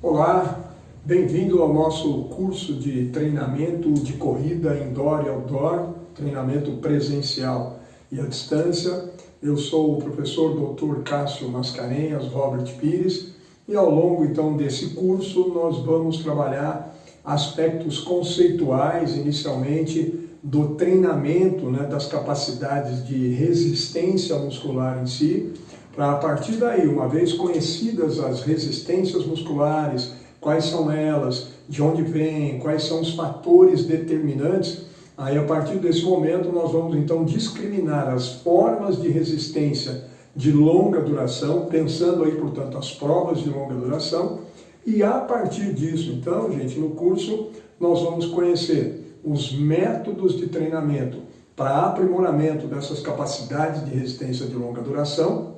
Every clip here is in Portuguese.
Olá, bem-vindo ao nosso curso de treinamento de corrida indoor e outdoor, treinamento presencial e à distância. Eu sou o professor Dr. Cássio Mascarenhas Robert Pires e ao longo então desse curso nós vamos trabalhar aspectos conceituais, inicialmente do treinamento, das capacidades de resistência muscular em si, para a partir daí, uma vez conhecidas as resistências musculares, quais são elas, de onde vêm, quais são os fatores determinantes, aí a partir desse momento nós vamos então discriminar as formas de resistência de longa duração, pensando aí, portanto, as provas de longa duração, e a partir disso, então, gente, no curso nós vamos conhecer os métodos de treinamento para aprimoramento dessas capacidades de resistência de longa duração,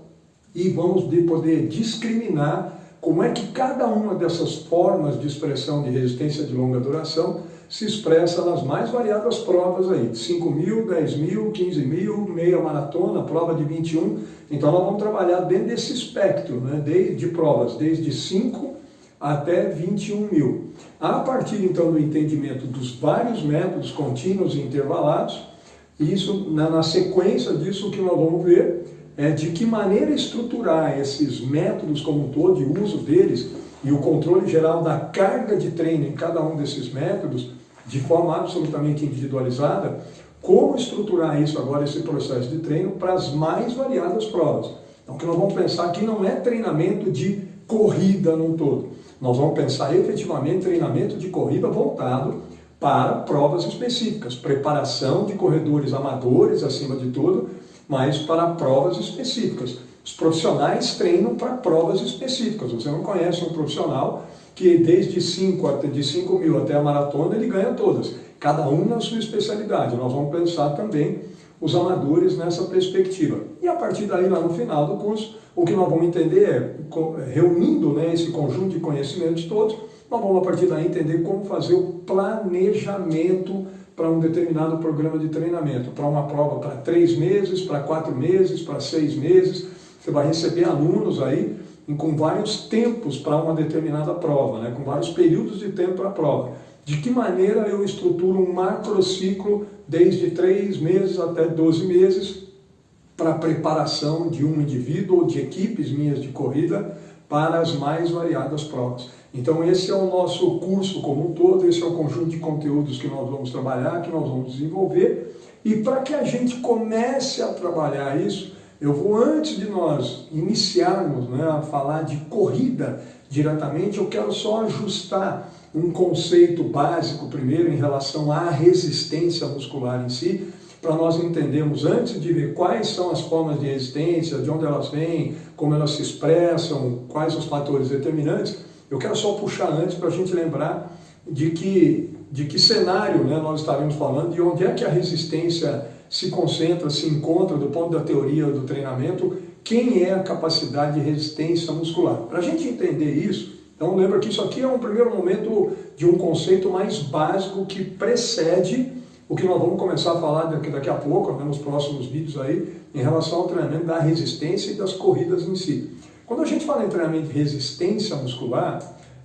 e vamos poder discriminar como é que cada uma dessas formas de expressão de resistência de longa duração se expressa nas mais variadas provas aí, de 5.000, 10.000, 15.000, meia maratona, prova de 21. Então nós vamos trabalhar dentro desse espectro, de provas, desde 5 até 21.000. A partir então do entendimento dos vários métodos contínuos e intervalados, isso, na sequência disso, o que nós vamos ver é de que maneira estruturar esses métodos como um todo, e o uso deles, e o controle geral da carga de treino em cada um desses métodos, de forma absolutamente individualizada, como estruturar isso agora, esse processo de treino, para as mais variadas provas. Então, o que nós vamos pensar aqui não é treinamento de corrida num todo. Nós vamos pensar efetivamente treinamento de corrida voltado para provas específicas, preparação de corredores amadores, acima de tudo, mas para provas específicas. Os profissionais treinam para provas específicas. Você não conhece um profissional que desde 5.000 até a maratona ele ganha todas, cada um na sua especialidade. Nós vamos pensar também os amadores nessa perspectiva. E a partir daí, lá no final do curso, o que nós vamos entender é, reunindo esse conjunto de conhecimentos todos, nós vamos a partir daí entender como fazer o planejamento para um determinado programa de treinamento, para uma prova para 3 meses, para 4 meses, para 6 meses. Você vai receber alunos aí com vários tempos para uma determinada prova, com vários períodos de tempo para a prova. De que maneira eu estruturo um macrociclo desde 3 meses até 12 meses para a preparação de um indivíduo ou de equipes minhas de corrida para as mais variadas provas. Então esse é o nosso curso como um todo, esse é o conjunto de conteúdos que nós vamos trabalhar, que nós vamos desenvolver. E para que a gente comece a trabalhar isso, eu vou, antes de nós iniciarmos a falar de corrida diretamente, eu quero só ajustar um conceito básico primeiro em relação à resistência muscular em si, para nós entendermos, antes de ver quais são as formas de resistência, de onde elas vêm, como elas se expressam, quais os fatores determinantes, eu quero só puxar antes para a gente lembrar de que cenário nós estaremos falando, de onde é que a resistência se concentra, se encontra do ponto da teoria do treinamento, quem é a capacidade de resistência muscular. Para a gente entender isso, então lembra que isso aqui é um primeiro momento de um conceito mais básico que precede o que nós vamos começar a falar daqui a pouco, nos próximos vídeos aí, em relação ao treinamento da resistência e das corridas em si. Quando a gente fala em treinamento de resistência muscular,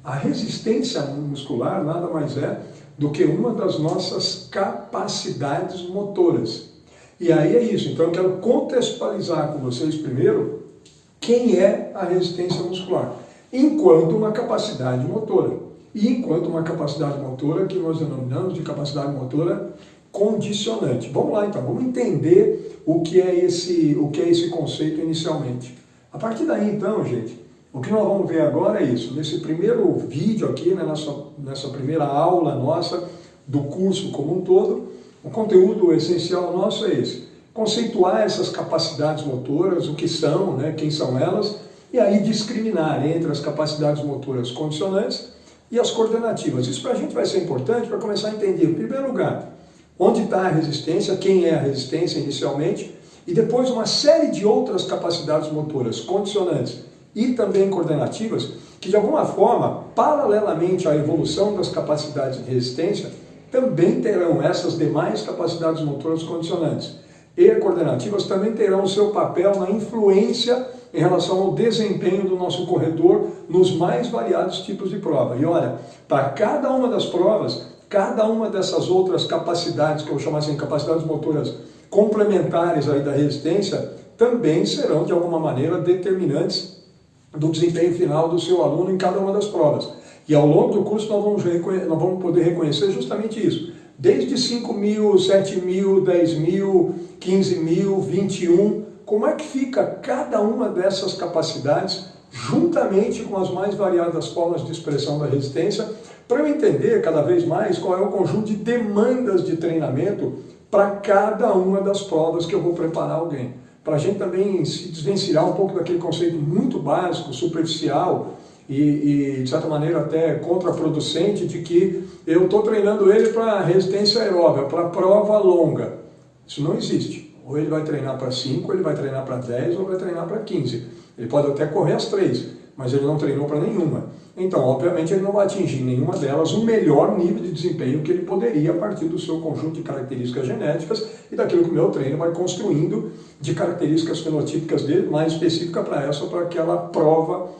a resistência muscular nada mais é do que uma das nossas capacidades motoras. E aí é isso, então eu quero contextualizar com vocês primeiro quem é a resistência muscular, enquanto uma capacidade motora. E enquanto uma capacidade motora que nós denominamos de capacidade motora condicionante. Vamos lá então, vamos entender o que é esse conceito inicialmente. A partir daí então, gente, o que nós vamos ver agora é isso. Nesse primeiro vídeo aqui, nessa primeira aula nossa do curso como um todo, o conteúdo essencial nosso é esse. Conceituar essas capacidades motoras, o que são, quem são elas, e aí discriminar entre as capacidades motoras condicionantes e as coordenativas. Isso para a gente vai ser importante para começar a entender, em primeiro lugar, onde está a resistência, quem é a resistência inicialmente, e depois uma série de outras capacidades motoras condicionantes e também coordenativas, que de alguma forma, paralelamente à evolução das capacidades de resistência, também terão essas demais capacidades motoras condicionantes. E coordenativas também terão o seu papel na influência em relação ao desempenho do nosso corredor nos mais variados tipos de prova. E olha, para cada uma das provas, cada uma dessas outras capacidades, que eu chamo assim, capacidades motoras complementares aí da resistência, também serão de alguma maneira determinantes do desempenho final do seu aluno em cada uma das provas. E ao longo do curso nós vamos poder reconhecer justamente isso. Desde 5.000, 7.000, 10.000, 15.000, 21, como é que fica cada uma dessas capacidades juntamente com as mais variadas formas de expressão da resistência, para eu entender cada vez mais qual é o conjunto de demandas de treinamento para cada uma das provas que eu vou preparar alguém. Para a gente também se desvencilhar um pouco daquele conceito muito básico, superficial e de certa maneira até contraproducente de que eu estou treinando ele para resistência aeróbica, para prova longa. Isso não existe. Ou ele vai treinar para 5, ou ele vai treinar para 10, ou vai treinar para 15. Ele pode até correr as 3, mas ele não treinou para nenhuma. Então, obviamente, ele não vai atingir nenhuma delas o melhor nível de desempenho que ele poderia a partir do seu conjunto de características genéticas e daquilo que o meu treino vai construindo de características fenotípicas dele, mais específica para essa ou para aquela prova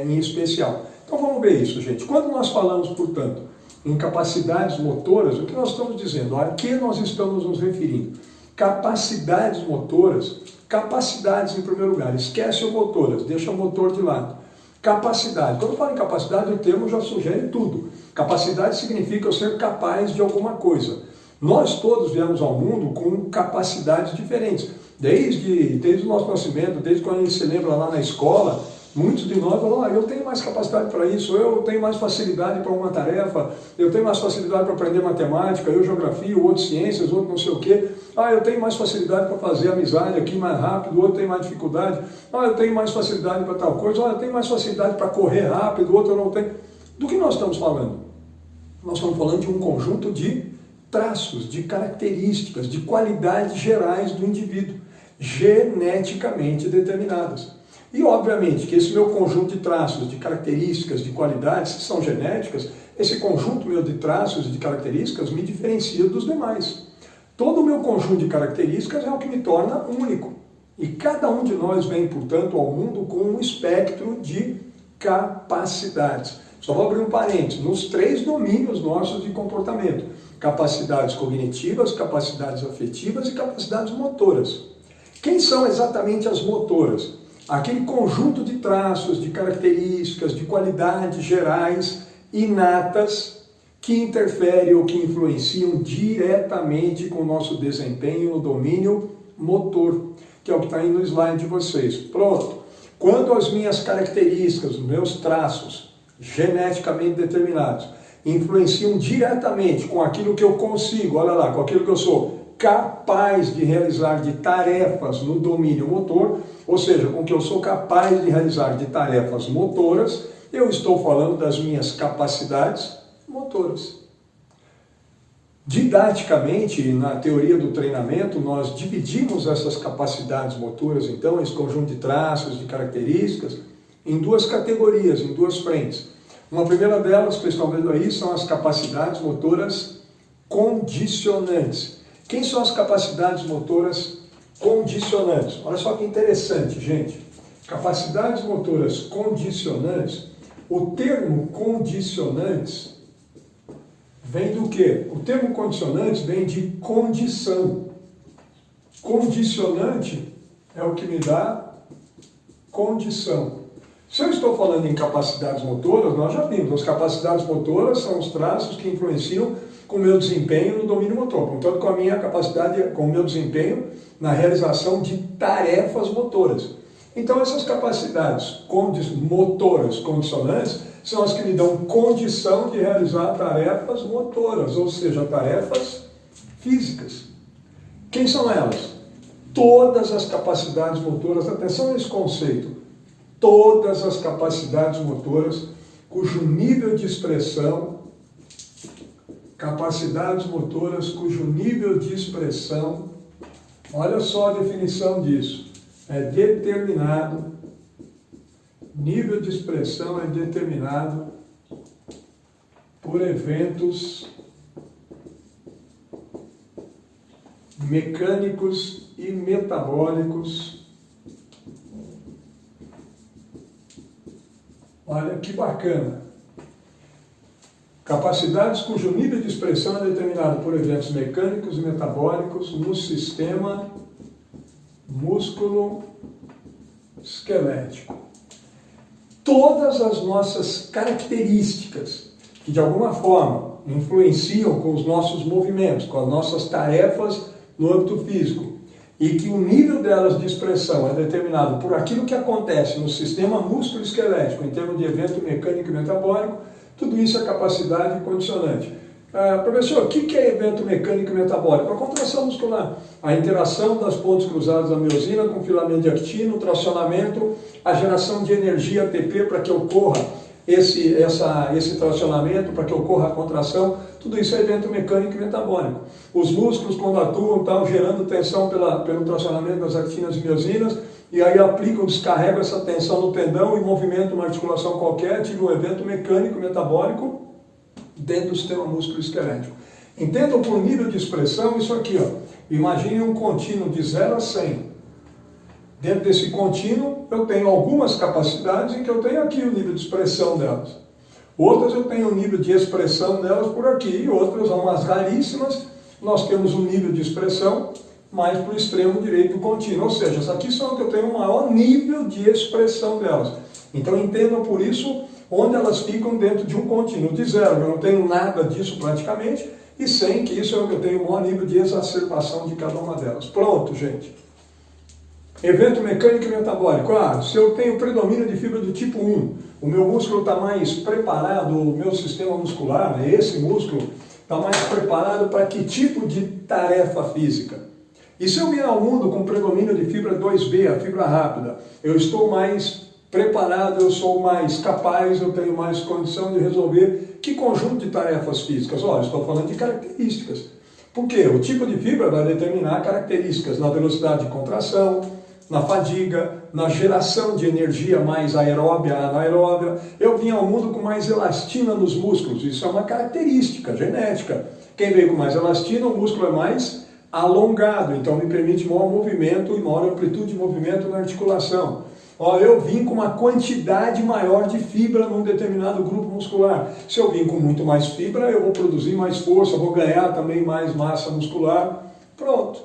em especial. Então, vamos ver isso, gente. Quando nós falamos, portanto, em capacidades motoras, o que nós estamos dizendo? A que nós estamos nos referindo? Capacidades motoras, capacidades em primeiro lugar, esquece o motoras, deixa o motor de lado. Capacidade, quando eu falo em capacidade, o termo já sugere tudo. Capacidade significa eu ser capaz de alguma coisa. Nós todos viemos ao mundo com capacidades diferentes. Desde o nosso nascimento, desde quando a gente se lembra lá na escola, muitos de nós falam, eu tenho mais capacidade para isso, eu tenho mais facilidade para uma tarefa, eu tenho mais facilidade para aprender matemática, eu geografia, o outro ciências, o outro não sei o quê. Eu tenho mais facilidade para fazer amizade aqui mais rápido, o outro tem mais dificuldade. Eu tenho mais facilidade para tal coisa, eu tenho mais facilidade para correr rápido, o outro não tem. Do que nós estamos falando? Nós estamos falando de um conjunto de traços, de características, de qualidades gerais do indivíduo, geneticamente determinadas. E, obviamente, que esse meu conjunto de traços, de características, de qualidades, que são genéticas, esse conjunto meu de traços e de características me diferencia dos demais. Todo o meu conjunto de características é o que me torna único. E cada um de nós vem, portanto, ao mundo com um espectro de capacidades. Só vou abrir um parênteses, nos 3 domínios nossos de comportamento. Capacidades cognitivas, capacidades afetivas e capacidades motoras. Quem são exatamente as motoras? Aquele conjunto de traços, de características, de qualidades gerais, inatas, que interferem ou que influenciam diretamente com o nosso desempenho no domínio motor, que é o que está aí no slide de vocês. Pronto. Quando as minhas características, os meus traços, geneticamente determinados, influenciam diretamente com aquilo que eu consigo, olha lá, com aquilo que eu sou capaz de realizar de tarefas no domínio motor, ou seja, com o que eu sou capaz de realizar de tarefas motoras, eu estou falando das minhas capacidades motoras. Didaticamente, na teoria do treinamento, nós dividimos essas capacidades motoras, então, esse conjunto de traços, de características, em 2 categorias, em 2 frentes. Uma primeira delas, que vocês estão vendo aí, são as capacidades motoras condicionantes. Quem são as capacidades motoras condicionantes? Olha só que interessante, gente. Capacidades motoras condicionantes, o termo condicionantes vem do quê? O termo condicionantes vem de condição. Condicionante é o que me dá condição. Se eu estou falando em capacidades motoras, nós já vimos, as capacidades motoras são os traços que influenciam com o meu desempenho no domínio motor, portanto com a minha capacidade, com o meu desempenho na realização de tarefas motoras. Então essas capacidades motoras condicionantes são as que me dão condição de realizar tarefas motoras, ou seja, tarefas físicas. Quem são elas? Todas as capacidades motoras, atenção nesse conceito, todas as capacidades motoras cujo nível de expressão, capacidades motoras cujo nível de expressão, olha só a definição disso, é determinado, nível de expressão é determinado por eventos mecânicos e metabólicos Olha que bacana. Capacidades cujo nível de expressão é determinado por eventos mecânicos e metabólicos no sistema músculo-esquelético. Todas as nossas características que de alguma forma influenciam com os nossos movimentos, com as nossas tarefas no âmbito físico, e que o nível delas de expressão é determinado por aquilo que acontece no sistema músculo-esquelético em termos de evento mecânico e metabólico, tudo isso é capacidade condicionante. Professor, o que é evento mecânico e metabólico? A contração muscular, a interação das pontes cruzadas da miosina com filamento de actina, o tracionamento, a geração de energia ATP para que ocorra esse tracionamento, para que ocorra a contração, tudo isso é evento mecânico e metabólico. Os músculos, quando atuam, estão gerando tensão pelo tracionamento das actinas e miosinas, e aí aplicam, descarregam essa tensão no tendão e movimentam uma articulação qualquer, tive um evento mecânico e metabólico dentro do sistema músculo-esquelético. Entendam por nível de expressão isso aqui, ó. Imagine um contínuo de 0 a 100. Dentro desse contínuo eu tenho algumas capacidades em que eu tenho aqui o nível de expressão delas. Outras eu tenho o nível de expressão delas por aqui, e outras, umas raríssimas, nós temos um nível de expressão mais para o extremo direito do contínuo. Ou seja, essas aqui são que eu tenho um maior nível de expressão delas. Então entendam por isso onde elas ficam dentro de um contínuo de 0. Eu não tenho nada disso praticamente, e 100, que isso é o que eu tenho o maior nível de exacerbação de cada uma delas. Pronto, gente. Evento mecânico e metabólico. Se eu tenho predomínio de fibra do tipo 1, o meu músculo está mais preparado, o meu sistema muscular, né, esse músculo, está mais preparado para que tipo de tarefa física? E se eu vier ao mundo com predomínio de fibra 2B, a fibra rápida, eu estou mais preparado, eu sou mais capaz, eu tenho mais condição de resolver que conjunto de tarefas físicas? Olha, estou falando de características. Por quê? O tipo de fibra vai determinar características na velocidade de contração, na fadiga, na geração de energia mais aeróbia, anaeróbia. Eu vim ao mundo com mais elastina nos músculos, isso é uma característica genética. Quem veio com mais elastina, o músculo é mais alongado, então me permite maior movimento e maior amplitude de movimento na articulação. Eu vim com uma quantidade maior de fibra num determinado grupo muscular. Se eu vim com muito mais fibra, eu vou produzir mais força, vou ganhar também mais massa muscular. Pronto.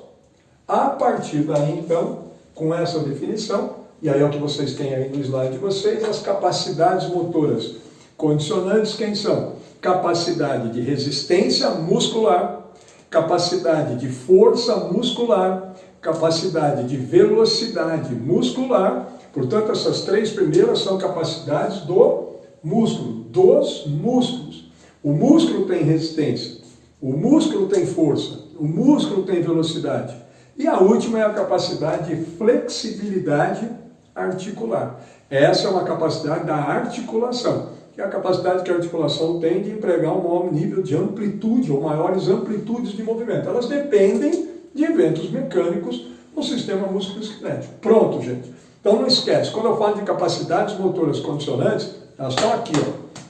A partir daí, então, com essa definição, e aí é o que vocês têm aí no slide de vocês, as capacidades motoras condicionantes, quem são? Capacidade de resistência muscular, capacidade de força muscular, capacidade de velocidade muscular. Portanto, essas três primeiras são capacidades do músculo, dos músculos. O músculo tem resistência, o músculo tem força, o músculo tem velocidade. E a última é a capacidade de flexibilidade articular. Essa é uma capacidade da articulação, que é a capacidade que a articulação tem de empregar um maior nível de amplitude, ou maiores amplitudes de movimento. Elas dependem de eventos mecânicos no sistema músculo-esquelético. Pronto, gente. Então não esquece, quando eu falo de capacidades motoras condicionantes, elas estão aqui,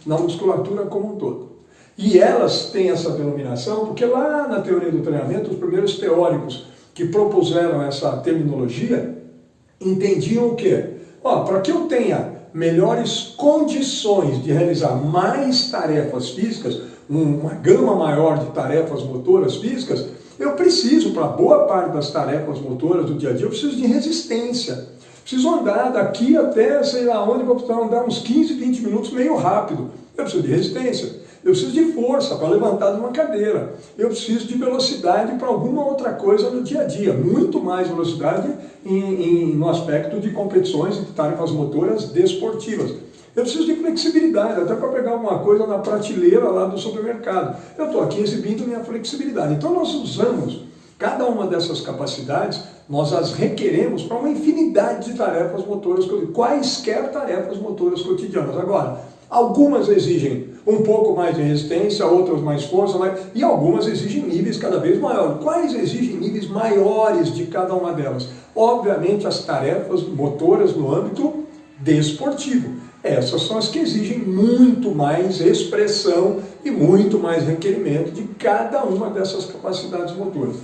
na musculatura como um todo. E elas têm essa denominação porque lá na teoria do treinamento, os primeiros teóricos que propuseram essa terminologia entendiam o quê? Para que eu tenha melhores condições de realizar mais tarefas físicas, uma gama maior de tarefas motoras físicas, eu preciso, para boa parte das tarefas motoras do dia a dia, eu preciso de resistência. Preciso andar daqui até, sei lá onde, vou precisar andar uns 15, 20 minutos meio rápido. Eu preciso de resistência. Eu preciso de força para levantar de uma cadeira. Eu preciso de velocidade para alguma outra coisa no dia a dia. Muito mais velocidade no aspecto de competições e de tarefas motoras desportivas. Eu preciso de flexibilidade, até para pegar alguma coisa na prateleira lá do supermercado. Eu estou aqui exibindo minha flexibilidade. Então nós usamos cada uma dessas capacidades, nós as requeremos para uma infinidade de tarefas motoras, quaisquer tarefas motoras cotidianas. Agora, algumas exigem um pouco mais de resistência, outras mais força, e algumas exigem níveis cada vez maiores. Quais exigem níveis maiores de cada uma delas? Obviamente as tarefas motoras no âmbito desportivo. Essas são as que exigem muito mais expressão e muito mais requerimento de cada uma dessas capacidades motoras.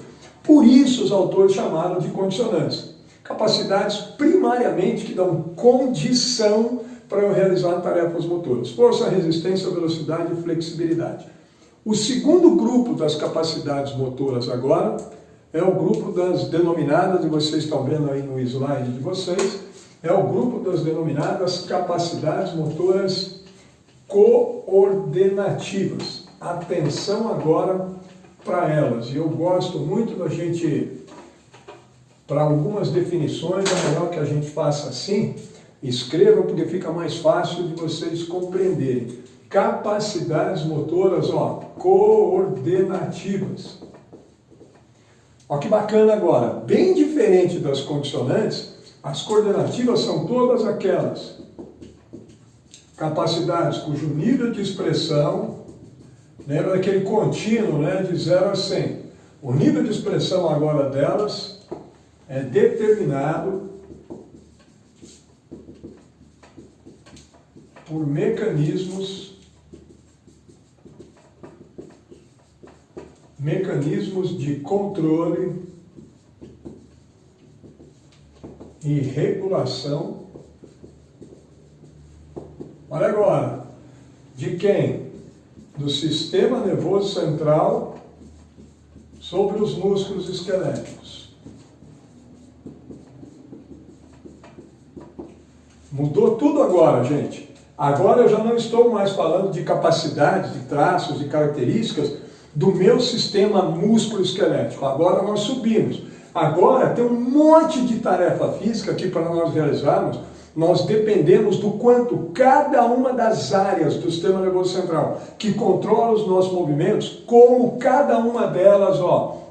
Por isso os autores chamaram de condicionantes. Capacidades primariamente que dão condição para eu realizar tarefas motoras. Força, resistência, velocidade e flexibilidade. O segundo grupo das capacidades motoras agora é o grupo das denominadas, e vocês estão vendo aí no slide de vocês, é o grupo das denominadas capacidades motoras coordenativas. Atenção agora para elas. E eu gosto muito da gente, para algumas definições, é melhor que a gente faça assim, escreva porque fica mais fácil de vocês compreenderem. Capacidades motoras, coordenativas. Olha que bacana agora, bem diferente das condicionantes, as coordenativas são todas aquelas capacidades cujo nível de expressão, lembra daquele contínuo, né, de 0 a 100. O nível de expressão agora delas é determinado por mecanismos de controle e regulação. Olha agora, de quem? Do sistema nervoso central sobre os músculos esqueléticos. Mudou tudo agora, gente. Agora eu já não estou mais falando de capacidades, de traços, de características do meu sistema músculo-esquelético. Agora nós subimos. Agora tem um monte de tarefa física que para nós realizarmos, nós dependemos do quanto cada uma das áreas do sistema nervoso central que controla os nossos movimentos, como cada uma delas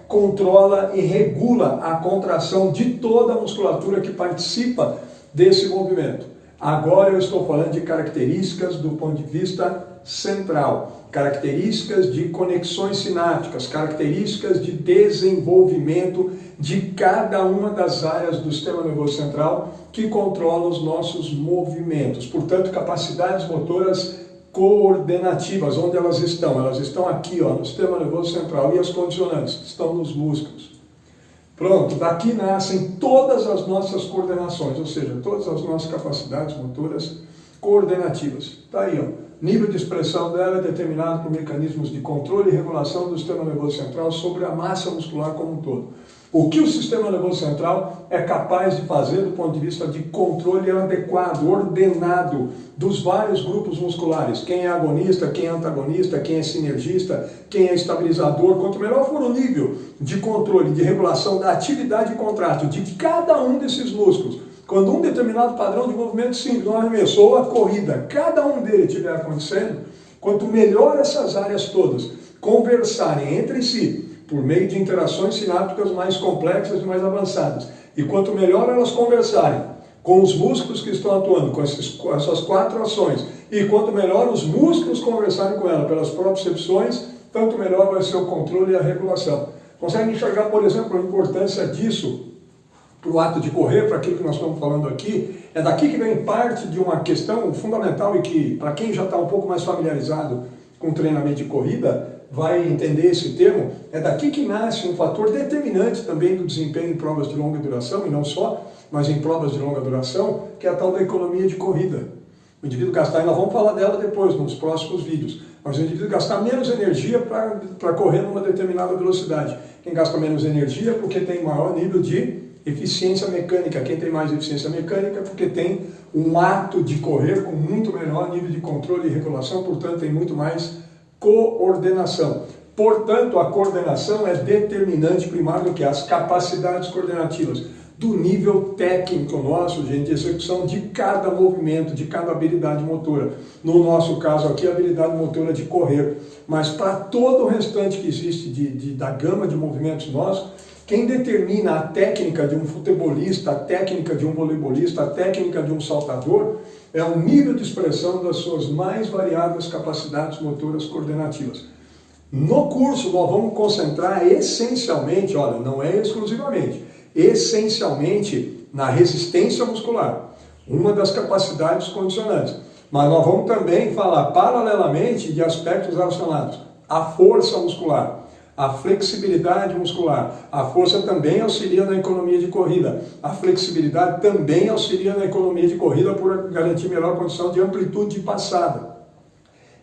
controla e regula a contração de toda a musculatura que participa desse movimento. Agora eu estou falando de características do ponto de vista central, características de conexões sinápticas, características de desenvolvimento de cada uma das áreas do sistema nervoso central que controla os nossos movimentos. Portanto, capacidades motoras coordenativas, onde elas estão? Elas estão aqui, no sistema nervoso central, e as condicionantes estão nos músculos. Pronto, daqui nascem todas as nossas coordenações, ou seja, todas as nossas capacidades motoras coordenativas. Está aí, nível de expressão dela é determinado por mecanismos de controle e regulação do sistema nervoso central sobre a massa muscular como um todo. O que o sistema nervoso central é capaz de fazer do ponto de vista de controle adequado, ordenado dos vários grupos musculares. Quem é agonista, quem é antagonista, quem é sinergista, quem é estabilizador. Quanto melhor for o nível de controle, de regulação da atividade contrátil de cada um desses músculos, quando um determinado padrão de movimento simples, um arremesso ou a corrida, cada um deles estiver acontecendo, quanto melhor essas áreas todas conversarem entre si, por meio de interações sinápticas mais complexas e mais avançadas, e quanto melhor elas conversarem com os músculos que estão atuando, com essas 4 ações, e quanto melhor os músculos conversarem com ela pelas propriocepções, tanto melhor vai ser o controle e a regulação. Consegue enxergar, por exemplo, a importância disso para o ato de correr, para aquilo que nós estamos falando aqui? É daqui que vem parte de uma questão fundamental e que, para quem já está um pouco mais familiarizado com treinamento de corrida, vai entender esse termo. É daqui que nasce um fator determinante também do desempenho em provas de longa duração, e não só, mas em provas de longa duração, que é a tal da economia de corrida. O indivíduo gastar, e nós vamos falar dela depois, nos próximos vídeos, mas o indivíduo gastar menos energia para correr numa determinada velocidade. Quem gasta menos energia é porque tem maior nível de eficiência mecânica. Quem tem mais eficiência mecânica é porque tem um ato de correr com muito menor nível de controle e regulação, portanto tem muito mais coordenação. Portanto, a coordenação é determinante primário do que as capacidades coordenativas do nível técnico nosso, gente, de execução de cada movimento, de cada habilidade motora. No nosso caso aqui, a habilidade motora de correr. Mas para todo o restante que existe da gama de movimentos nossos, quem determina a técnica de um futebolista, a técnica de um voleibolista, a técnica de um saltador, é o nível de expressão das suas mais variadas capacidades motoras coordenativas. No curso nós vamos concentrar essencialmente, olha, não é exclusivamente, essencialmente na resistência muscular, uma das capacidades condicionantes. Mas nós vamos também falar paralelamente de aspectos relacionados à força muscular, a flexibilidade muscular. A força também auxilia na economia de corrida. A flexibilidade também auxilia na economia de corrida por garantir melhor condição de amplitude de passada.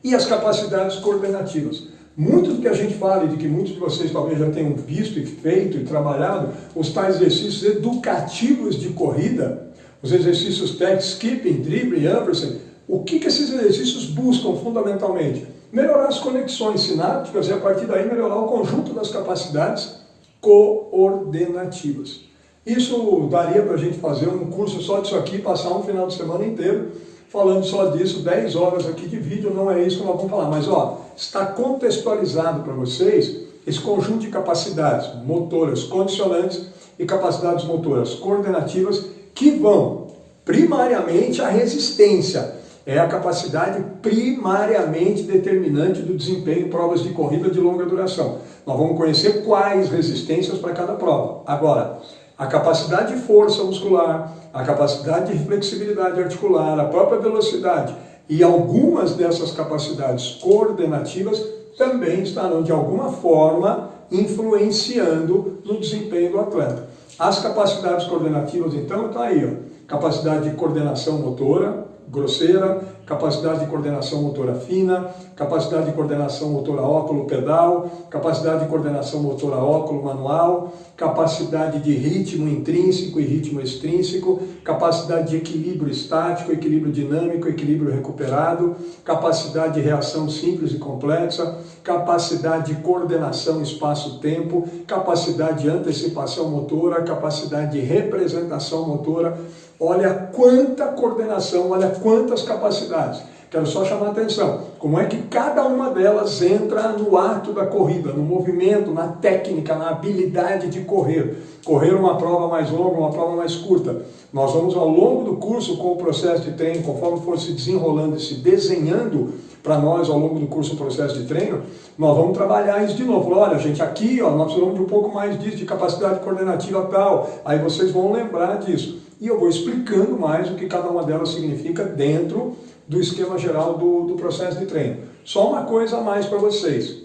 E as capacidades coordenativas. Muito do que a gente fala e de que muitos de vocês talvez já tenham visto e feito e trabalhado, os tais exercícios educativos de corrida, os exercícios tech, skipping, dribbling, ampersand, o que esses exercícios buscam fundamentalmente? Melhorar as conexões sinápticas e a partir daí melhorar o conjunto das capacidades coordenativas. Isso daria para a gente fazer um curso só disso aqui, passar um final de semana inteiro falando só disso, 10 horas aqui de vídeo, não é isso que nós vamos falar. Mas ó, está contextualizado para vocês esse conjunto de capacidades motoras condicionantes e capacidades motoras coordenativas que vão primariamente à resistência. É a capacidade primariamente determinante do desempenho em provas de corrida de longa duração. Nós vamos conhecer quais resistências para cada prova. Agora, a capacidade de força muscular, a capacidade de flexibilidade articular, a própria velocidade e algumas dessas capacidades coordenativas também estarão de alguma forma influenciando no desempenho do atleta. As capacidades coordenativas, então, está aí, ó. Capacidade de coordenação motora grosseira, capacidade de coordenação motora fina, capacidade de coordenação motora óculo-pedal, capacidade de coordenação motora óculo-manual, capacidade de ritmo intrínseco e ritmo extrínseco, capacidade de equilíbrio estático, equilíbrio dinâmico, equilíbrio recuperado, capacidade de reação simples e complexa, capacidade de coordenação espaço-tempo, capacidade de antecipação motora, capacidade de representação motora. Olha quanta coordenação, olha quantas capacidades. Quero só chamar a atenção, como é que cada uma delas entra no ato da corrida, no movimento, na técnica, na habilidade de correr. Correr uma prova mais longa, uma prova mais curta. Nós vamos ao longo do curso, com o processo de treino, conforme for se desenrolando e se desenhando para nós ao longo do curso o processo de treino, nós vamos trabalhar isso de novo. Olha, gente, aqui ó, nós precisamos de um pouco mais disso, de capacidade coordenativa tal. Aí vocês vão lembrar disso. E eu vou explicando mais o que cada uma delas significa dentro do esquema geral do processo de treino. Só uma coisa a mais para vocês.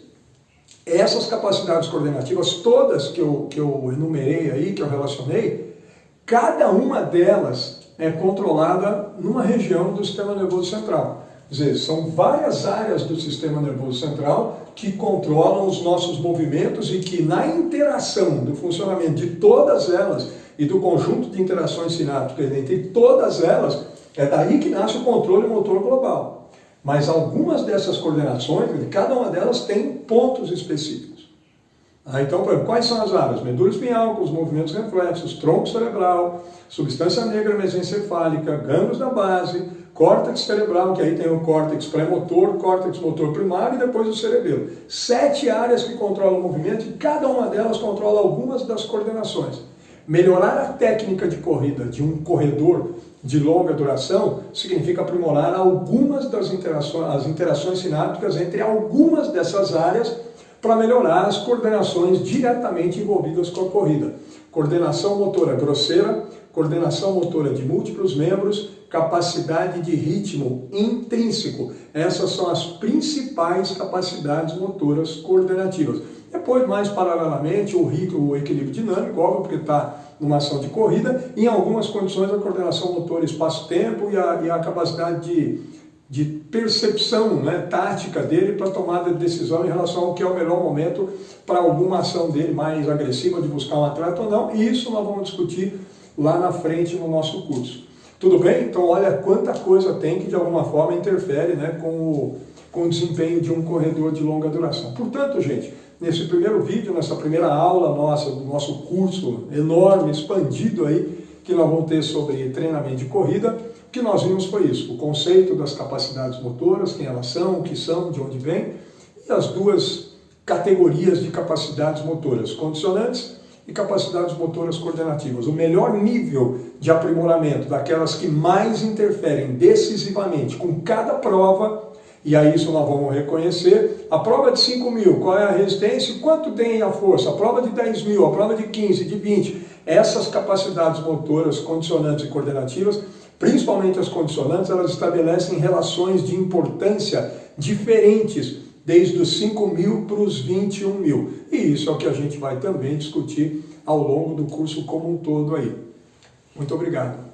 Essas capacidades coordenativas, todas que eu enumerei aí, que eu relacionei, cada uma delas é controlada numa região do sistema nervoso central. Quer dizer, são várias áreas do sistema nervoso central que controlam os nossos movimentos e que na interação do funcionamento de todas elas e do conjunto de interações sinápticas entre todas elas, é daí que nasce o controle motor global. Mas algumas dessas coordenações, cada uma delas tem pontos específicos. Então, por exemplo, quais são as áreas? Medula espinhal, com os movimentos reflexos, tronco cerebral, substância negra mesencefálica, gânglios da base, córtex cerebral, que aí tem o córtex pré-motor, córtex motor primário e depois o cerebelo. 7 áreas que controlam o movimento e cada uma delas controla algumas das coordenações. Melhorar a técnica de corrida de um corredor de longa duração significa aprimorar algumas das interações sinápticas entre algumas dessas áreas para melhorar as coordenações diretamente envolvidas com a corrida. Coordenação motora grosseira, coordenação motora de múltiplos membros, capacidade de ritmo intrínseco. Essas são as principais capacidades motoras coordenativas. Depois, mais paralelamente, o equilíbrio dinâmico, óbvio, porque está numa ação de corrida, e em algumas condições a coordenação motora espaço-tempo e a capacidade de percepção, né, tática dele para tomada de decisão em relação ao que é o melhor momento para alguma ação dele mais agressiva de buscar um atleta ou não, e isso nós vamos discutir lá na frente no nosso curso. Tudo bem? Então olha quanta coisa tem que de alguma forma interfere, né, com o desempenho de um corredor de longa duração. Portanto, gente, nesse primeiro vídeo, nessa primeira aula nossa, do nosso curso enorme, expandido aí, que nós vamos ter sobre treinamento de corrida, o que nós vimos foi isso, o conceito das capacidades motoras, quem elas são, o que são, de onde vêm, e as duas categorias de capacidades motoras, condicionantes e capacidades motoras coordenativas. O melhor nível de aprimoramento daquelas que mais interferem decisivamente com cada prova. E aí isso nós vamos reconhecer. A prova de 5.000, qual é a resistência e quanto tem a força? A prova de 10.000, a prova de 15, de 20. Essas capacidades motoras condicionantes e coordenativas, principalmente as condicionantes, elas estabelecem relações de importância diferentes desde os 5 mil para os 21 mil. E isso é o que a gente vai também discutir ao longo do curso como um todo aí. Muito obrigado.